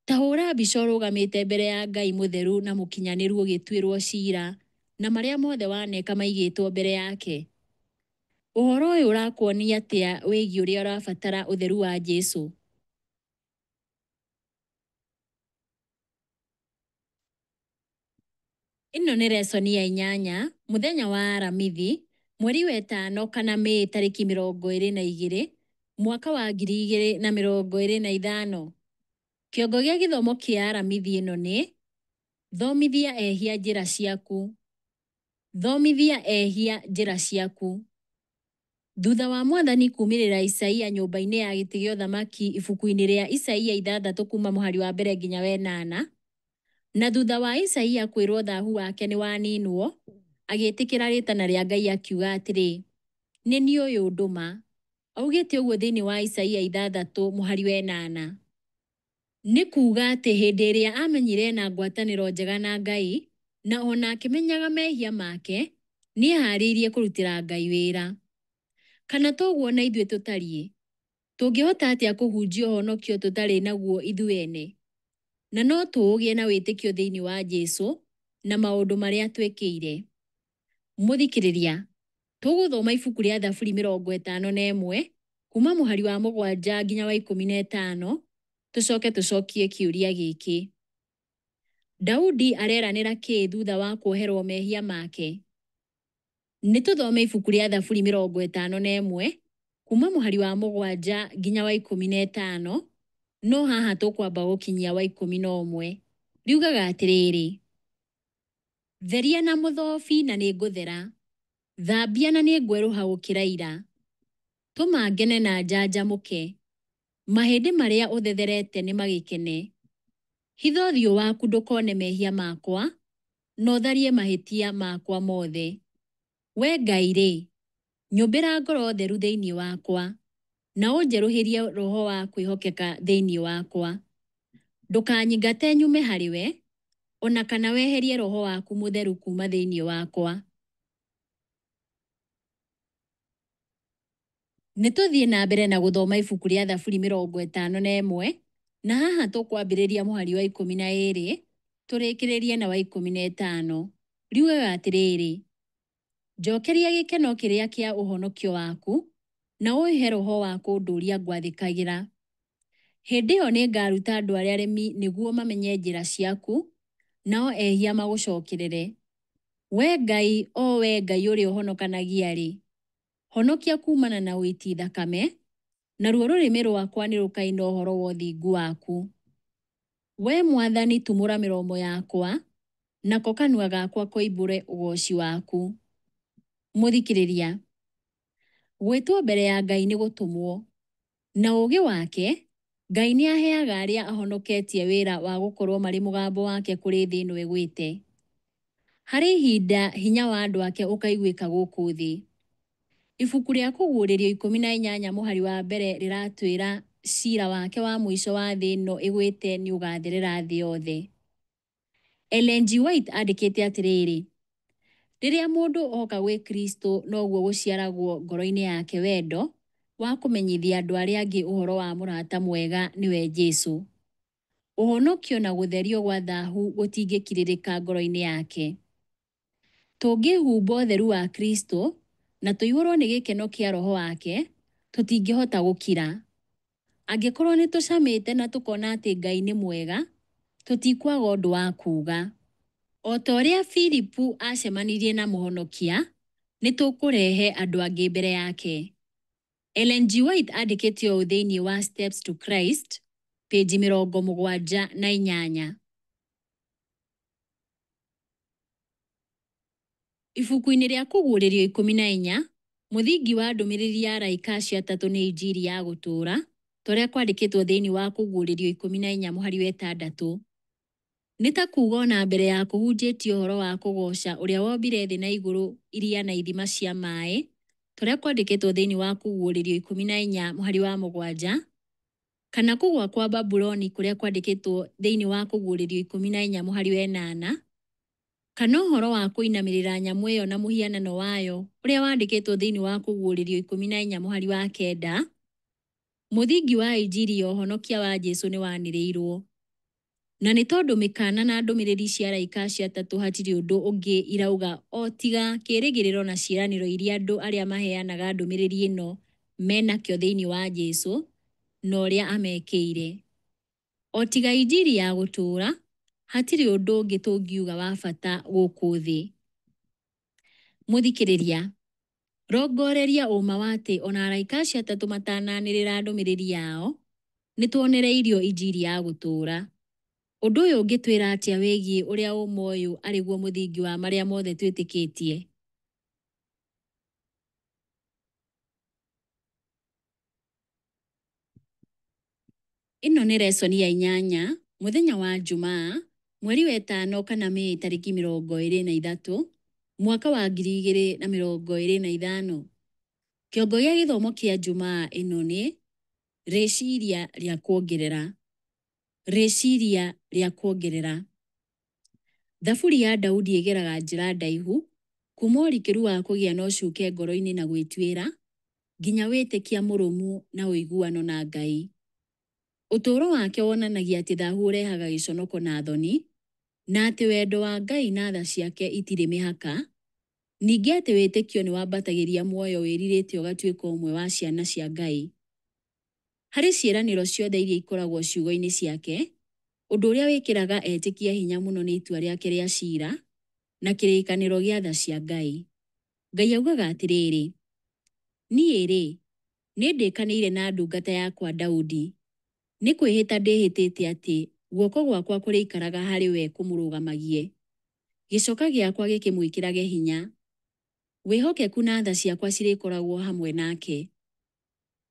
ta hũra mbica ũrũgamĩte mbere ya Ngai mũtheru na mũkinyanĩru ũgĩtuĩrwo ciira, na marĩa mothe waneka maigĩtwo mbere yake. Ũhoro ũyũ ũrakuonia atĩa wĩgiĩ ũrĩa ũrabatara ũtheru wa Jesũ? Ĩno nĩ lesoni ya 8, mũthenya wa Aramithi, mweri wa 5 kana Mĩĩ tarĩki 22, mwaka wa 2025. Kĩongo gĩa gĩthomo kĩa Aramithi ĩno nĩ: thomithia ehia njĩra ciaku. Thomithia ehia njĩra ciaku. Thutha wa Mwathani kumĩrĩra Isaia nyũmba-inĩ ya gĩtĩ gĩa ũthamaki ibuku-inĩ rĩa Isaia 6 kuma mũhari wa mbere nginya wa 8, na thutha wa Isaia kwĩrwo thahu wake nĩ waninwo, agĩĩtĩkĩra rĩĩtana rĩa Ngai akiuga atĩrĩ: nĩ niĩ ũyũ ndũma. Augĩte ũguo thĩinĩ wa Isaia 6 mũhari wa 8. Nĩ kuuga atĩ hĩndĩ ĩrĩa amenyire na ngwatanĩro njega na Ngai, na ona akĩmenyaga mehia make, nĩ eharĩirie kũrutĩra Ngai wĩra. Kana toguo na ithuĩ tũtariĩ? Tũngĩhota atĩa kũhunjia ũhonokio tũtarĩ naguo ithuĩ ene? Na no tũũgĩe na wĩtĩkio thĩinĩ wa Jesũ na maũndũ marĩa twĩkĩire. Mũthikĩrĩria, tũgũthoma ibuku rĩa Thaburi 51 kuma mũhari wa 7 nginya wa 15, tũcoke tũcokie kĩũria gĩkĩ: Daudi areranĩra kĩĩ thutha wa kuoherwo mehia make? Nĩ tũthome ibuku rĩa Thaburi 51 kuma mũhari wa 7 nginya wa 15, no haha tũkwamba gũkinyia wa 11. Riugaga atĩrĩrĩ: theria na mũthobi na nĩ ngũthera, thambia na nĩ ngwerũha gũkĩra ira. Tũma ngene na njanjamũke, mahĩndĩ marĩa ũthetherete nĩ magĩkene. Hitha ũthiũ waku ndũkone mehia makwa, na ũtharie mahĩtia makwa mothe. We Ngai-rĩ, nyũmbĩra ngoro theru thĩinĩ wakwa, na ũnjerũhĩrie roho wa kwĩhokeka thĩinĩ wakwa. Ndũkanyingate nyume harĩ we, ona kana weherie roho waku mũtheru kuma thĩinĩ wakwa. Nĩ tũthiĩ na mbere na gũthoma ibuku rĩa Thaburi 51, na haha tũkwambĩrĩria mũhari wa 12, Tũrĩkĩrĩrie na wa 15. Riugaga atĩrĩrĩ: njokeria gĩkeno kĩrĩa kĩa ũhonokio waku, na ũhe roho wa kũndũũria ngwathĩkagĩra. Hĩndĩ ĩyo nĩngaruta andũ arĩa aremi nĩguo mamenye njĩra ciaku, nao ehia magũcokerere. Wee Ngai, o wee Ngai ũrĩa ũhonokanagia-rĩ, honokia kumana na ũiti thakame, naruo rũrĩmĩ rwakwa nĩ rũkaina ũhoro wa ũthingu waku. Wee Mwathani, tumũra mĩromo yakwa, nako kanua gakwa koimbũre ũgooci waku. Mũthikĩrĩria, gwĩtwo mbere ya Ngai nĩ gũtũmwo, na ũũgĩ wake Ngai nĩ aheaga arĩa ahonoketie wĩra wa gũkorwo marĩ mũgambo wake kũrĩ thĩ ĩno ĩgwĩte. Harĩ ihinda hinya wa andũ ake ũkaiguĩka gũkũ thĩ. Ibuku rĩa Kũguũrĩrio 18 mũhari wa mbere rĩratwĩra ciira wake wa mũico wa thĩ ĩno ĩgwĩte nĩ ũgatherera thĩ yothe. Ellen G. White andĩkĩte atĩrĩrĩ: rĩrĩa mũndũ oka gwĩ Kristo noguo gũciaragwo ngoro-inĩ yake wendo wa kũmenyithia andũ arĩa angĩ ũhoro wa mũrata mwega nĩwe Jesũ. Ũhonokio na gũtherio gwa thaahu gũtingĩkirĩrĩka ngoro-inĩ yake. Tũngĩhumba ũtheru wa Kristo na tũihũrwo nĩ gĩkeno kĩa roho wake, tũtingĩhota gũkira. Angĩkorwo nĩ tũcamĩte na tũkona atĩ Ngai nĩ mwega, tũtikwaga ũndũ wa kuuga. O ta ũrĩa Filipu acemanirie na mũhonokia, nĩ tũkũrehe andũ angĩ mbere yake. Ellen G. White andĩkĩte ũũ thĩinĩ wa Steps to Christ, page 78. Ibuku-inĩ rĩa Kũguũrĩrio 14, mũthingi wa ndũmĩrĩri ya araika acio atatũ nĩ injiri ya gũtũũra, tũrĩa kwandĩkĩtwo thĩinĩ wa Kũguũrĩrio 14 mũhari wa 6. Nĩ ta kuuga ona mbere ya kũhunjĩtio ũhoro wa kũgooca ũrĩa wombire thĩ na igũrũ, iria na ithima cia maaĩ, tũrĩa kwandĩkĩtwo thĩinĩ wa Kũguũrĩrio 14 mũhari wa 7, kana kũgũa kwa Babuloni kũrĩa kwandĩkĩtwo thĩinĩ wa Kũguũrĩrio 14 mũhari wa 8, kana ũhoro wa kũinamĩrĩra nyamũ ĩyo na mũhianano wayo ũrĩa wandĩkĩtwo thĩinĩ wa Kũguũrĩrio 14 mũhari wa 9, mũthingi wa injiri ya ũhonokia wa Jesũ nĩ wanĩrĩirwo. Na nĩ tondũ mĩkana na ndũmĩrĩri cia araika acio atatũ hatirĩ ũndũ ũngĩ irauga o tiga kĩĩrĩgĩrĩro na ciĩranĩro iria andũ arĩa maheanaga ndũmĩrĩri ĩno menakĩo thĩinĩ wa Jesũ na ũrĩa amekĩire. O tiga injiri ya gũtũũra, hatirĩ ũndũ ũngĩ tũngiuga wa bata gũkũ thĩ. Mũthikĩrĩria, rongoreria ũma wa atĩ ona araika acio atatũ matananĩrĩra ndũmĩrĩri yao, nĩ tuonereirio injiri ya gũtũũra. Ũndũ ũyũ ũngĩtwĩra atĩa wĩgiĩ ũrĩa ũma ũyũ arĩguo mũthingi wa marĩa mothe twĩtĩkĩtie? Ĩno nĩ lesson ya 8, mũthenya wa Jumaa, mweri wa 5 kana Mĩĩ tarĩki 23, mwaka wa 2025. Kĩongo gĩa gĩthomo kĩa Jumaa ĩno nĩ rĩciria rĩa kuongerera. Rĩciria rĩa kuongerera. Thaburi ya Daudi ĩgeraga njĩra ndaihu kuma ũrikĩru wa kũgĩa na ũcuuke ngoro-inĩ na gwĩtuĩra nginya wĩtĩkia mũrũmu na ũiguano na Ngai. Ũtũũro wake wonanagia atĩ thaahu ũrehaga gĩconoko na thoni, na atĩ wendo wa Ngai na tha ciake itirĩ mĩhaka, ningĩ atĩ wĩtĩkio nĩ wambatagĩria muoyo wĩrirĩte ũgatuĩka ũmwe wa ciana cia Ngai. Harĩ ciĩranĩro ciothe iria ikoragwo ciugo-inĩ ciake, ũndũ ũrĩa wĩkĩraga etĩkia hinya mũno nĩ itua rĩake rĩa ciira na kĩrĩkanĩro gĩa tha cia Ngai. Ngai augaga atĩrĩrĩ: niĩ-rĩ, nĩ ndĩkanĩire na ndungata yakwa Daudi, nĩ kwĩhĩta ndĩhĩtĩte atĩ guoko gwakwa kũrĩikaraga harĩ we kũmũrũgamagie, gĩcoka gĩakwa gĩkĩmwĩkĩrage hinya. Wĩhokeku na tha ciakwa cirĩkoragwo hamwe nake.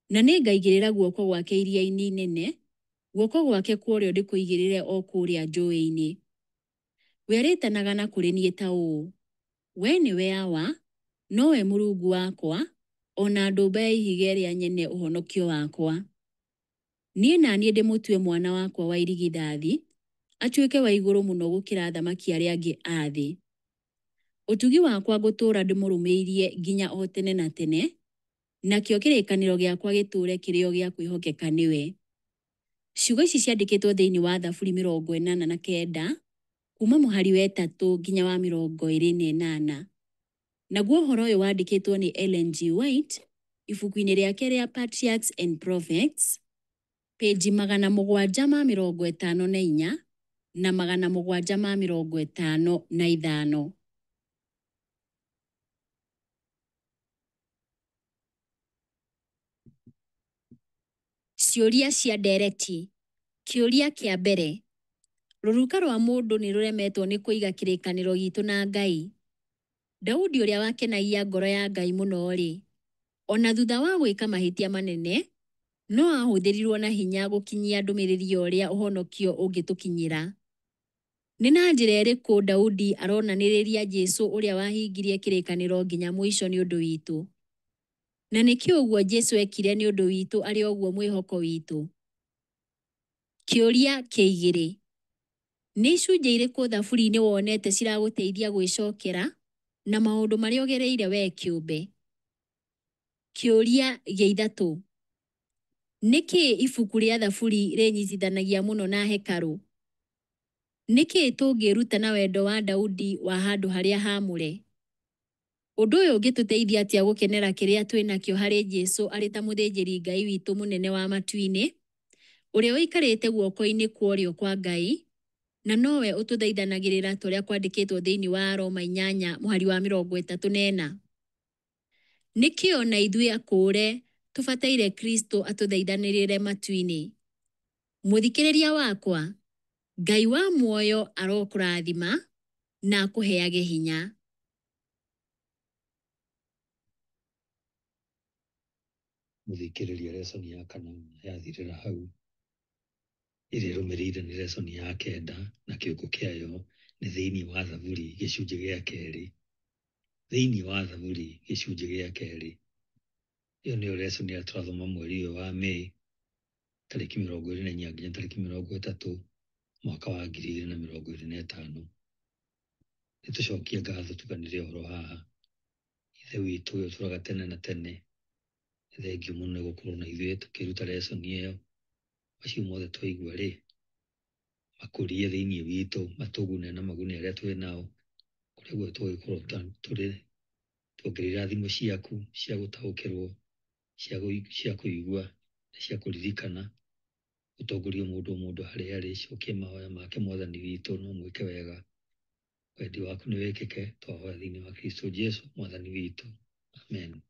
Na nĩ ngaigĩrĩra guoko gwake iria-inĩ inene, guoko gwake kwa ũrĩo ndĩkũigĩrĩre o kũrĩa njũĩ-inĩ. We arĩtanaga na kũrĩ niĩ ta ũũ: we nĩwe awa, nowe Mũrungu wakwa, ona ndũmba ya ihiga rĩa nyene ũhonokio wakwa. Niĩ na niĩ ndĩmũtue mwana wakwa wa irigithathi, atuĩke wa igũrũ mũno gũkĩra athamaki arĩa angĩ a thĩ. Ũtugi wakwa ngũtũũra ndĩmũrũmĩirie nginya o tene na tene, nakĩo kĩrĩkanĩro gĩakwa gĩtũũre kĩrĩ o gĩa kwĩhokeka nĩwe. Ciugo ici ciandĩkĩtwo thĩinĩ wa Thaburi 89 kuma mũhari wa 3 nginya wa 28. Naguo ũhoro ũyũ wandĩkĩtwo nĩ Ellen G. White ibuku-inĩ rĩake rĩa Patriarchs and Prophets, peji 754 na 755. Ciũria cia ndereti. Kĩũria kĩa mbere. Rũruka rwa mũndũ nĩ rũremetwo nĩ kũiga kĩrĩkanĩro gitũ na Ngai. Daudi ũrĩa wakenagia ngoro ya Ngai mũno-rĩ, ona thutha wa gwĩka mahĩtia manene, no ahũthĩrirwo na hinya gũkinyia ndũmĩrĩri ũrĩa ũhonokio ũngĩtũkinyĩra. Nĩ na njĩra ĩrĩkũ Daudi aronanĩrĩria Jesũ ũrĩa wahingirie kĩrĩkanĩro nginya mũico nĩ ũndũ witũ? Na nĩkĩ ũguo Jesũ ekire nĩ ũndũ witũ arĩ ũguo mwĩhoko witũ? Kĩũria kĩa 2. Nĩ icunjĩ irĩkũ thaburi-inĩ wonete ciragũteithia gwĩcokera na maũndũ marĩa ũgereire we kĩũmbe? Kĩũria gĩa 3. Nĩkĩ ibuku rĩa thaburi rĩnyitithanagia mũno na hekarũ? Nĩkĩ tũngĩruta na wendo wa Daudi wa handũ harĩa haamũre? Ũndũ ũyũ ũngĩtũteithia atĩa gũkenera kĩrĩa twĩnakĩo harĩ Jesũ arĩ ta mũthĩnjĩri Ngai witũ mũnene wa matu-inĩ, ũrĩa ũikarĩte guoko-inĩ kwa ũrĩo kwa Ngai, na nowe ũtũthaithanagĩrĩra ta ũrĩa kwandĩkĩtwo thĩinĩ wa Aroma 8:34. Nĩkĩ ona ithuĩ akũũre tũbataire Kristo atũthaithanĩrĩre matu-inĩ? Mũthikĩrĩria wakwa, Ngai wa muoyo arokũrathima na akũheage hinya. Mũthikĩrĩria, lesoni ya 4 yathirĩra hau. Ĩrĩa ĩrũmĩrĩire nĩ lesoni ya 9 na kĩongo kĩayo nĩ thĩinĩ wa Thaburi gĩcunjĩ gĩa 2. Thĩinĩ wa Thaburi gĩcunjĩ gĩa 2. Ĩyo nĩyo lesoni ĩrĩa tũrathoma mweri ũyũ wa Mĩĩ, tarĩki 24 nginya tarĩki 30 mwaka wa 2025. Nĩtũcokie ngatho tuganĩre ũhoro haha. Ithe witũ ũyũ tũraga tene na tene, thengiũ mũno nĩ gũkorwo na ithuĩ tũkĩruta lesoni ĩyo. Macio mothe twaigua-rĩ, makũrie thĩinĩ witũ, matũgune na magune arĩa twĩ nao, kũrĩa guo tũgĩkorwo tũrĩ tuongereire thimũ ciaku cia gũtaũkĩrwo, cia kũigua na cia kũririkana. Ũtongorie mũndũ harĩa arĩ, cokie mahoya make Mwathani witũ, no mwĩke wega. Wendi waku nĩ wĩkĩke, twahoya thĩinĩ wa Kristo Jesũ Mwathani witũ. Amen.